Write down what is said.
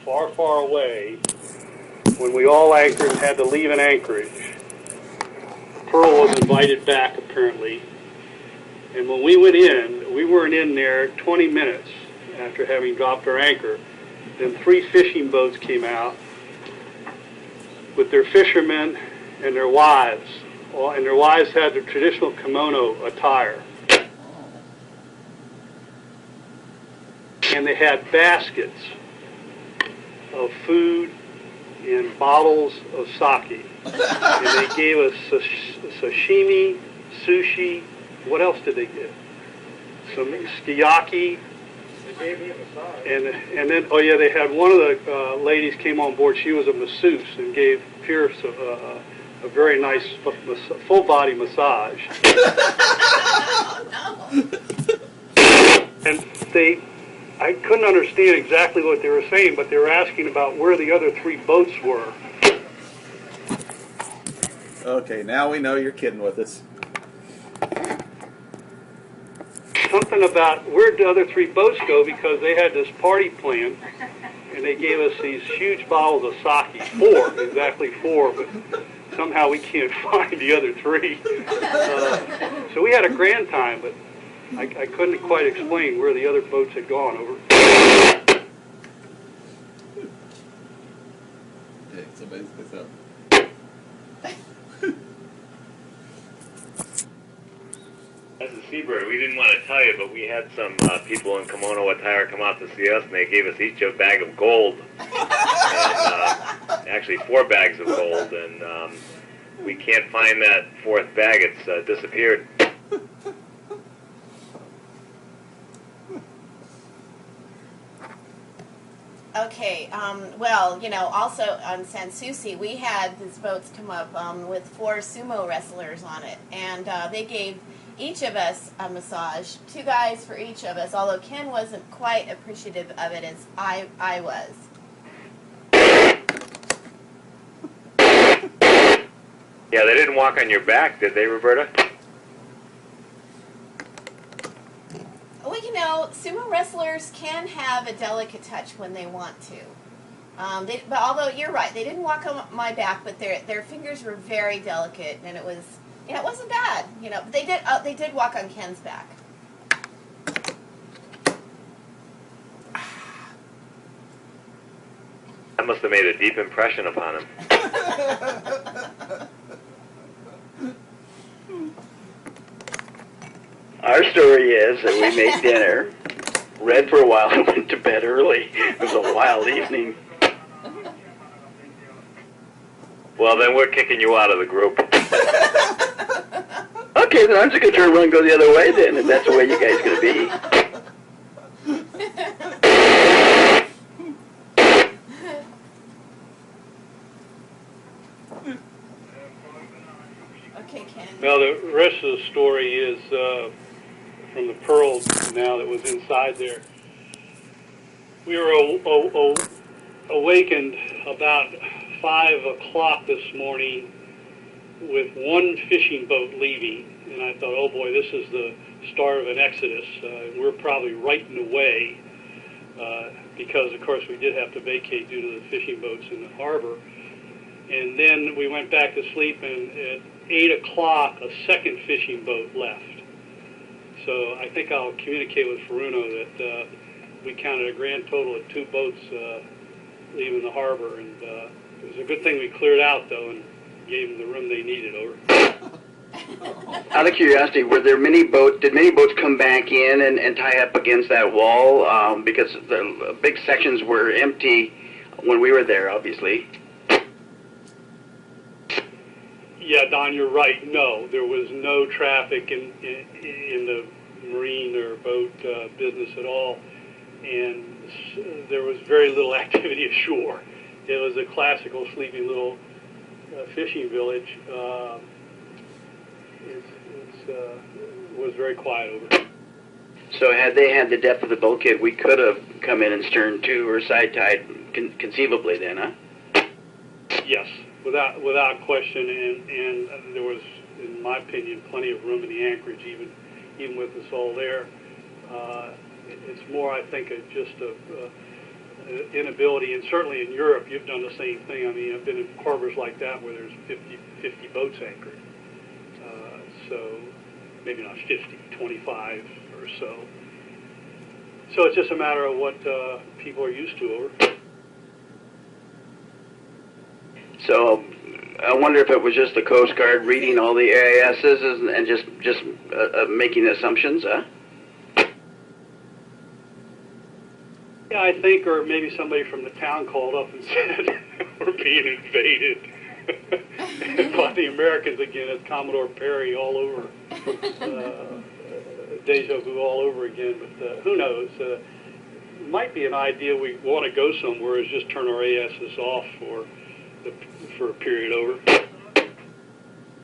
far, far away, when we all anchored and had to leave an anchorage, Pearl was invited back, apparently. And when we went in, we weren't in there 20 minutes after having dropped our anchor. Then 3 fishing boats came out with their fishermen and their wives. And their wives had their traditional kimono attire. And they had baskets of food and bottles of sake. And they gave us sashimi, sushi. What else did they give? Some sukiyaki. They gave me a massage. And then, oh yeah, they had one of the ladies came on board. She was a masseuse and gave Pierce a very nice full body massage. And I couldn't understand exactly what they were saying, but they were asking about where the other 3 boats were. Okay, now we know you're kidding with us. Something about where'd the other 3 boats go, because they had this party plan, and they gave us these huge bottles of sake, 4, exactly 4, but somehow we can't find the other 3. So we had a grand time, but I couldn't quite explain where the other boats had gone over. Yeah, so basically so. As a seabird, we didn't want to tell you, but we had some people in kimono attire come out to see us, and they gave us each a bag of gold. And, actually 4 bags of gold, and we can't find that 4th bag. It's disappeared. Okay, well, also on Sanssouci, we had these boats come up with 4 sumo wrestlers on it, and they gave each of us a massage, 2 guys for each of us, although Ken wasn't quite appreciative of it as I was. Yeah, they didn't walk on your back, did they, Roberta? Well, sumo wrestlers can have a delicate touch when they want to. But although you're right, they didn't walk on my back, but their fingers were very delicate, and it was, it wasn't bad. But they did walk on Ken's back. That must have made a deep impression upon him. Our story is that we made dinner, read for a while, and went to bed early. It was a wild evening. Well, then we're kicking you out of the group. Okay, then I'm just going to turn around and go the other way then, if that's the way you guys are going to be. Okay, Ken. Now the rest of the story is from the Pearl now that was inside there. We were awakened about 5 o'clock this morning with 1 fishing boat leaving, and I thought, oh boy, this is the start of an exodus. We're probably right in the way because, of course, we did have to vacate due to the fishing boats in the harbor. And then we went back to sleep, and at 8 o'clock, a second fishing boat left. So I think I'll communicate with Faruno that we counted a grand total of 2 boats leaving the harbor, and it was a good thing we cleared out, though, and gave them the room they needed. Over. Out of curiosity, were there many boats? Did many boats come back in and tie up against that wall? Because the big sections were empty when we were there, obviously. Yeah, Don, you're right. No, there was no traffic in the marine or boat business at all, and there was very little activity ashore. It was a classical sleepy little fishing village. It was very quiet over. So had they had the depth of the bulkhead, we could have come in and stern to or side tied conceivably then, huh? Yes, without question, and there was, in my opinion, plenty of room in the anchorage, even with us all there. It's more, I think, just inability, and certainly in Europe, you've done the same thing. I mean, I've been in harbors like that where there's 50 boats anchored. So maybe not 50, 25 or so. So it's just a matter of what people are used to over. So I wonder if it was just the Coast Guard reading all the AISs and just making assumptions, huh? Yeah, I think, or maybe somebody from the town called up and said, we're being invaded by the Americans again. It's Commodore Perry all over, deja vu all over again, but who knows? Might be an idea we want to go somewhere is just turn our ASs off for a period over.